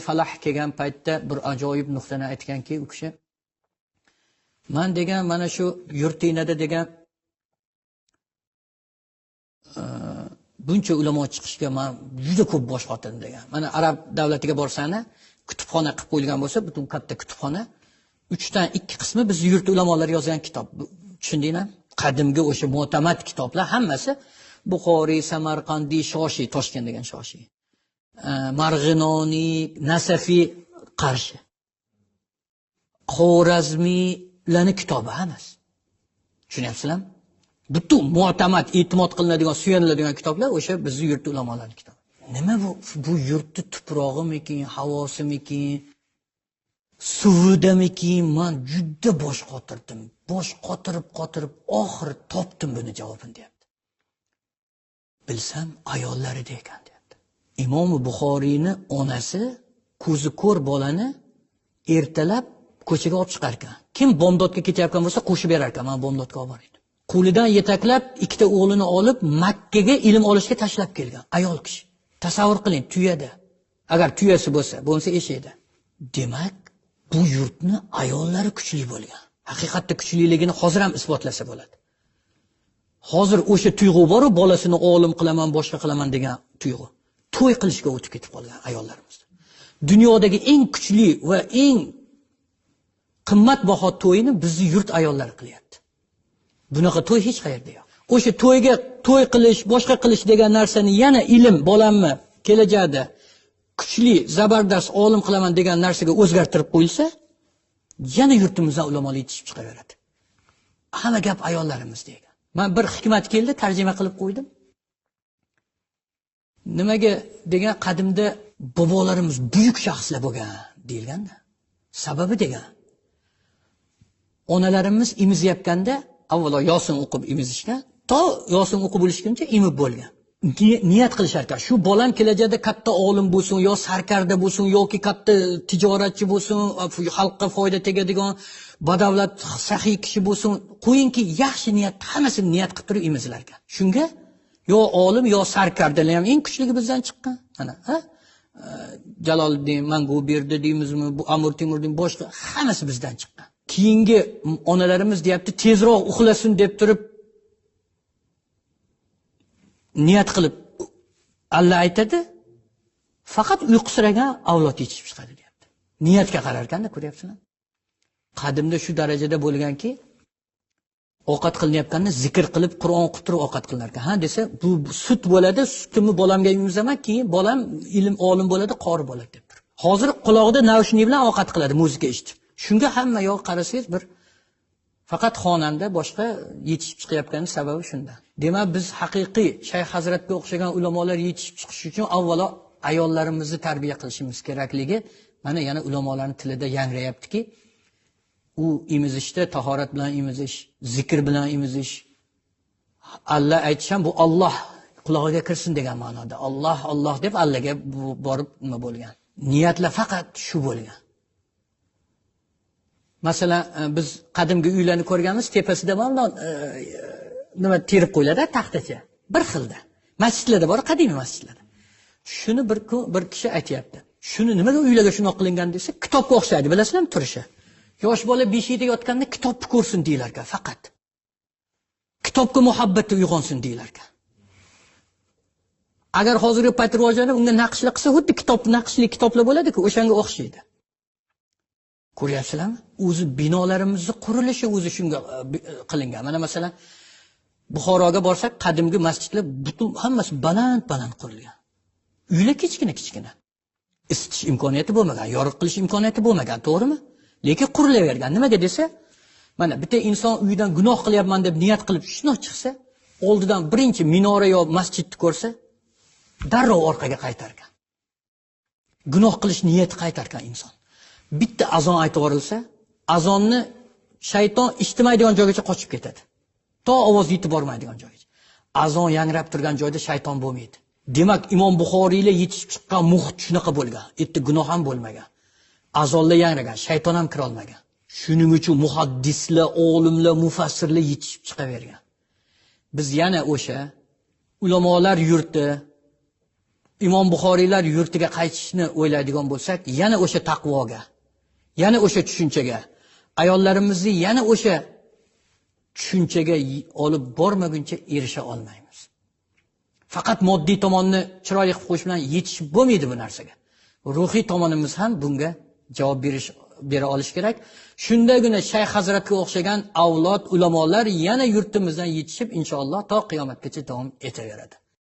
Falah kelgan paytda bir ajoyib nuqtani aytganki, u kishi men degan mana shu yurtinglarda degan buncha ulamo chiqishga men juda ko'p bosh qotirdim degan. Mana arab davlatiga borsani, kutubxona qilib qo'yilgan bo'lsa, butun katta kutubxona 3 dan 2 qismi biz yurt ulamolar yozgan kitob. Tushundingmi? Qadimgi o'sha mo'tamad kitoblar hammasi Buxoriy, Samarqandiy, Shoshiy, Toshkent degan Shoshiy. Marg'inoniy, Nasafiy qarshi. Xorazmiylarni kitobi hammasi. Tushunyapsizlarmi? Butun mu'tamad, e'timod qilinadigan, suyaniladigan kitoblar o'sha bizning yurt ulamolarining kitobi. Nima bu? Bu yurtni tuprog'imikin, havosimikin, suvidamikin? Men juda bosh qotirdim. Bosh qotirib oxiri topdim buni javobini deyapti. Bilsam ayollarida ekan deyapti. Imom Buxoriyni onasi ko'zi ko'r bolani ertalab ko'chaga olib chiqar ekan. Kim bomdodga ketayotgan bo'lsa qo'shib berar ekan, men bomdodga olib boray deb. Qo'lidan yetaklab ikkita o'g'lini olib Makkaga ilm olishga tashlab kelgan ayol kishi. Tasavvur qiling, tuyada. Agar tuyasi bo'lsa eshikda. Demak, bu yurtni ayollari kuchli bo'lgan. Haqiqatda kuchliligini hozir ham isbotlasa bo'ladi. Hozir o'sha tuyg'u bor-ku, bolasini olim qilaman, boshqa qilaman degan tuyg'u. To'y qilishga o'tib ketib qolgan ayollarimiz. Dunyodagi eng kuchli va eng qimmatbaho to'yini bizning yurt ayollari qilyapti. Bunaqa to'y hech qayerda yo'q. O'sha to'yga to'y qilish, boshqa qilish degan narsani yana ilm bolamni kelajakda kuchli, zabardast olim qilaman degan narsaga o'zgartirib qo'yilsa, yana yurtimizda ulamolar yetishib chiqaveradi. Hamma gap ayollarimiz degan. Men bir hikmat keldi, tarjima qilib qo'ydim. Nimaga degan qadimda bobolarimiz buyuk shaxslar bo'lgan deyilganda. Sababi degan. Onalarimiz imizayotganda avvalo Yosin o'qib imizishgan, to Yosin o'qib bo'lishguncha imib bo'lgan. Niyat qilishar ekan, shu bolam kelajakda katta olim bo'lsin, yo sarkarda bo'lsin, yoki katta tijoratchi bo'lsin, xalqqa foyda tegadigan badavlat saxiy kishi bo'lsin, qo'yingki yaxshi niyat, hammasini niyat qilib turib imizlar ekan. Shunga yo olim, yo sarkardalar ham eng kuchligi bizdan chiqqan. Mana, Jaloliddin Manguberdi deymizmi, bu Amir Temurning boshqa hammasi bizdan chiqqan. Keyingi onalarimiz deyapti, tezroq uxlasin deb turib niyat qilib Allah aytadi, faqat uyqusiragan avlod yetishib chiqadi deyapti. Niyatga qarar ekanda, ko'ryapsizlar? Qadimda shu darajada bo'lganki, ovqat qilinayotganda zikr qilib, Qur'on o'qib turib ovqat qilinar ekan. Ha desa, bu sut bo'ladi, sutimni bolamga yemizaman, keyin bolam ilm olim bo'ladi, qori bo'ladi deb turib. Hozir quloqda naushnik bilan ovqat qiladi, muzika eshitib. Shunga hamma yoq qarasangiz bir faqat xonanda boshqa yetishib chiqayotgani sababi shundan. Demak, biz haqiqiy Shayx Hazratga o'xshagan ulamolar yetishib chiqish uchun avvalo ayollarimizni tarbiya qilishimiz kerakligi mana yana ulamolarning tilida yangrayaptiki, u imizishda tahorat bilan imizish, zikr bilan imizish, Allah aytisham bu Alloh qulog'iga kirsin degan ma'noda. Alloh deb Allohga borib nima bo'lgan. Niyatlar faqat shu bo'lgan. Masalan, biz qadimgi uylarni ko'rganmiz, tepasida mana nima terib qo'yiladi, taxtacha. Bir xilda. Masjidlarda bor, qadimiy masjidlarda. Shuni bir kishi aytayapti. Shuni nimaga uylarga shunday qilingan desa, kitobga o'xshaydi, bilasizlarmi turishi? Yosh bola beshikda yotganda kitobni ko'rsin deylar ekan, faqat. Kitobga muhabbati uyg'onsin deylar ekan. Agar hozirgi payt rivojlanib, unga naqshlar qilsa, xuddi naqshli kitoblar bo'ladi-ku, o'shanga o'xshaydi. Ko'ryapsizlarmi? O'zi binolarimizni qurilishi o'zi shunga qilingan. Mana masalan, Buxoroga borsak, qadimgi masjidlar butun hammasi baland qurilgan. Uylar kichkina. Isitish imkoniyati bo'lmagan, yorug' qilish imkoniyati bo'lmagan, to'g'rimi? Lekin qurilavergan. Nimaga desa, mana bitta inson uydan gunoh qilyapman deb niyat qilib shunday chiqsa, oldidan birinchi minora yo masjidni ko'rsa, darrov orqaga qaytar ekan. Gunoh qilish niyati qaytar ekan inson. Bitta azon aytib yuborilsa, azonni shayton eshitmaydigan joygacha qochib ketadi. To ovoz yetib bormaydigan joygacha. Azon yangrab turgan joyda shayton bo'lmaydi. Demak, Imom Buxoriylar yetishib chiqqan muhit shunaqa bo'lgan. Yerda gunoh ham bo'lmagan. Azonlar yangragan, shayton ham kira olmagan. Shuning uchun muhaddislar, olimlar, mufassirlar yetishib chiqavergan. Biz yana o'sha ulamolar yurti, Imom Buxoriylar yurtiga qaytishni o'ylaydigan bo'lsak, yana o'sha taqvoga, yana o'sha tushunchaga, ayollarimizni yana o'sha tushunchaga olib bormaguncha erisha olmaymiz. Faqat moddiy tomonni chiroyli qilib qo'yish bilan yetishib bo'lmaydi bu narsaga. Ruhiy tomonimiz ham bunga javob bera olish kerak. Shundagina Shayx Hazratga o'xshagan avlod, ulamolar yana yurtimizdan yetishib inshaalloh to qiyomatgacha davom etaveradi.